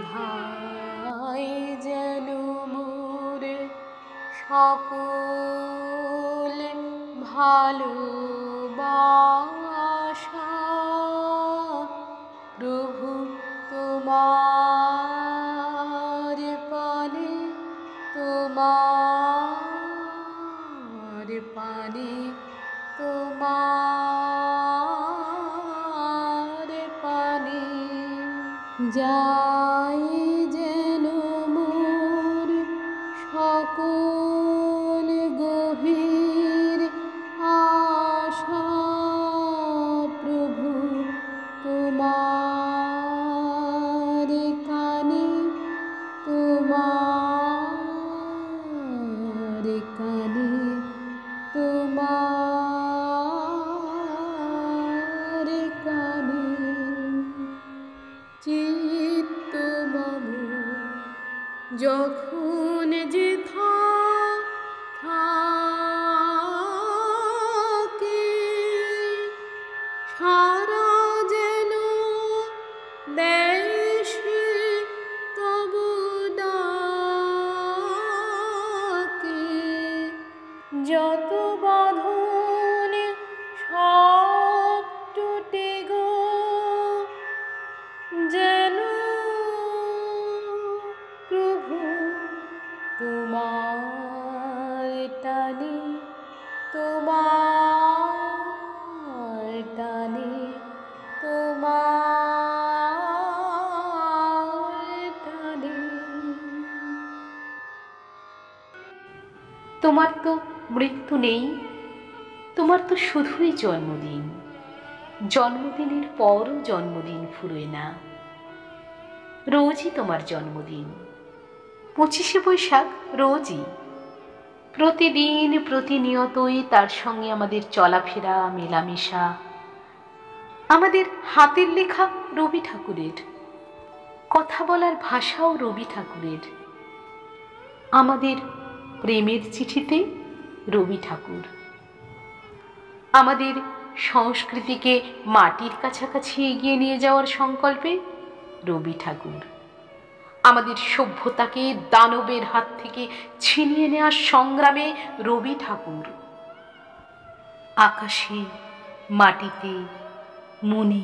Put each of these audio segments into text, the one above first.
ভাই যেন মোর সকল ভালোবাসা, প্রভু তোমার পানে, তোমার পানে, তোমার পানে যাই যেন মোর সকল গভীর আশা, প্রভু তোমার কানে, তোমার কানে, তোমার কানে চিত্ত মম যখন যেথা থাকে, সারা যেন দেশে তব ডাকে, যত বাঁধন সব টুটে গো, যেন প্রভু তোমার টানে, তোমার টানে, তোমার টানে। তোমার তো মৃত্যু নেই, তোমার তো শুধুই জন্মদিন, জন্মদিনের পরও জন্মদিন ফুরোয় না, রোজই তোমার জন্মদিন। 25শে বৈশাখ রোজই, প্রতিদিন প্রতিনিয়তই তার সঙ্গে আমাদের চলাফেরা, মেলামেশা। আমাদের হাতের লেখা রবি ঠাকুরের, কথা বলার ভাষাও রবি ঠাকুরের, আমাদের প্রেমের চিঠিতে রবি ঠাকুর, আমাদের সংস্কৃতিকে মাটির কাছাকাছি এগিয়ে নিয়ে যাওয়ার সংকল্পে রবি ঠাকুর, আমাদের সভ্যতাকে দানবের হাত থেকে ছিনিয়ে নেওয়ার সংগ্রামে রবি ঠাকুর। আকাশে, মাটিতে, মনে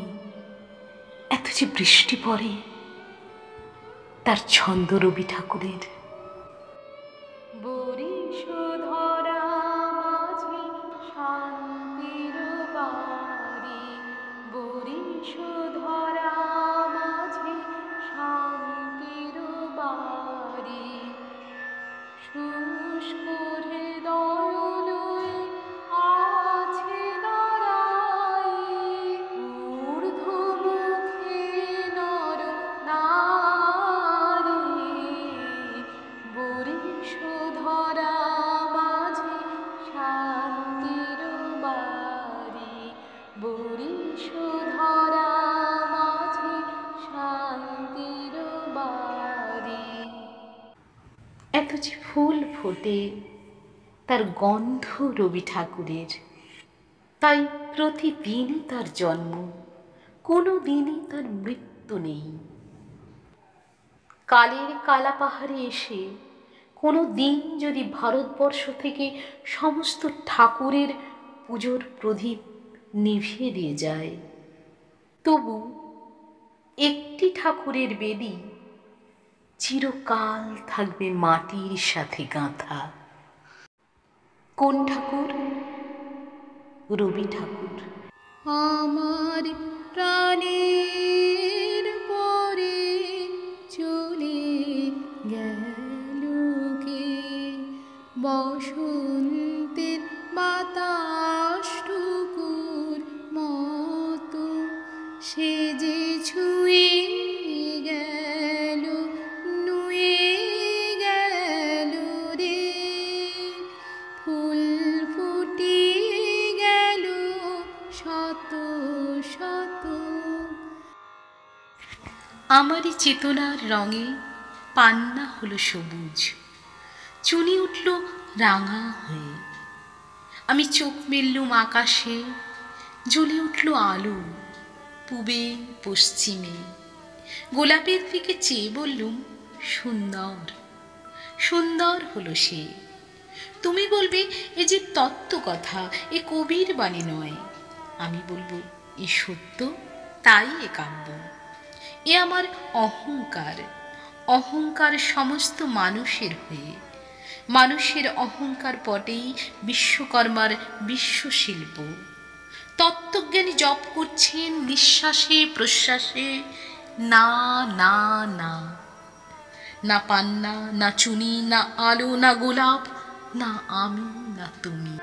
এত যে বৃষ্টি পড়ে, তার ছন্দ রবি ঠাকুরের। বরিশধরা মাঝি শান্তির বাড়ি, বরিশধরা মাঝি শান্তির বাড়ি, শুষ্ক হৃদয় আছে দাঁড়াই, ঊর্ধ্বমুখী নর নারী, বরিশধরা মাঝি শান্তির বাড়ি, বরিশধরা মাঝি শান্তির বাড়ি। এত যে ফুল ফোটে, তার গন্ধ রবি ঠাকুরের, তাই প্রতিদিনই তার জন্ম, কোনো দিনই তার মৃত্যু নেই। কালের কালা পাহাড়ে এসে কোনো দিন যদি ভারতবর্ষ থেকে সমস্ত ঠাকুরের পুজোর প্রদীপ নিভিয়ে দিয়ে যায়, তবু একটি ঠাকুরের বেদি চিরকাল থাকবে মাটির সাথে গাঁথা। কোন ঠাকুর? রবি ঠাকুর। আমার প্রাণের পরে চলে গেল কে, বসন্তের বাতাসটুকুর মতো সে যে ছুঁয়ে গেল, নুয়ে গেল রে, ফুল ফুটিয়ে গেল শত শত। আমারই চেতনার রঙে পান্না হলো সবুজ, চুনি উঠল রাঙা হয়ে, আমি চোখ মেললুম আকাশে, জ্বলে উঠল আলো পূবে পশ্চিমে, গোলাপের দিকে চেয়ে বললুম, সুন্দর, সুন্দর হলো সে। তুমি বলবে এ যে তত্ত্ব কথা, এ কবির বাণী নয়। আমি বলবো এ সত্য, তাই এ কাব্য। এ আমার অহংকার, অহংকার সমস্ত মানুষের হয়ে। মানুষের অহংকার পটেই বিশ্বকর্মার বিশ্বশিল্প। তত্ত্বজ্ঞানী জপ করছেন নিঃশ্বাসে প্রশ্বাসে, না না না, না পান্না, না চুনি, না আলো, না গোলাপ, না আমি, না তুমি।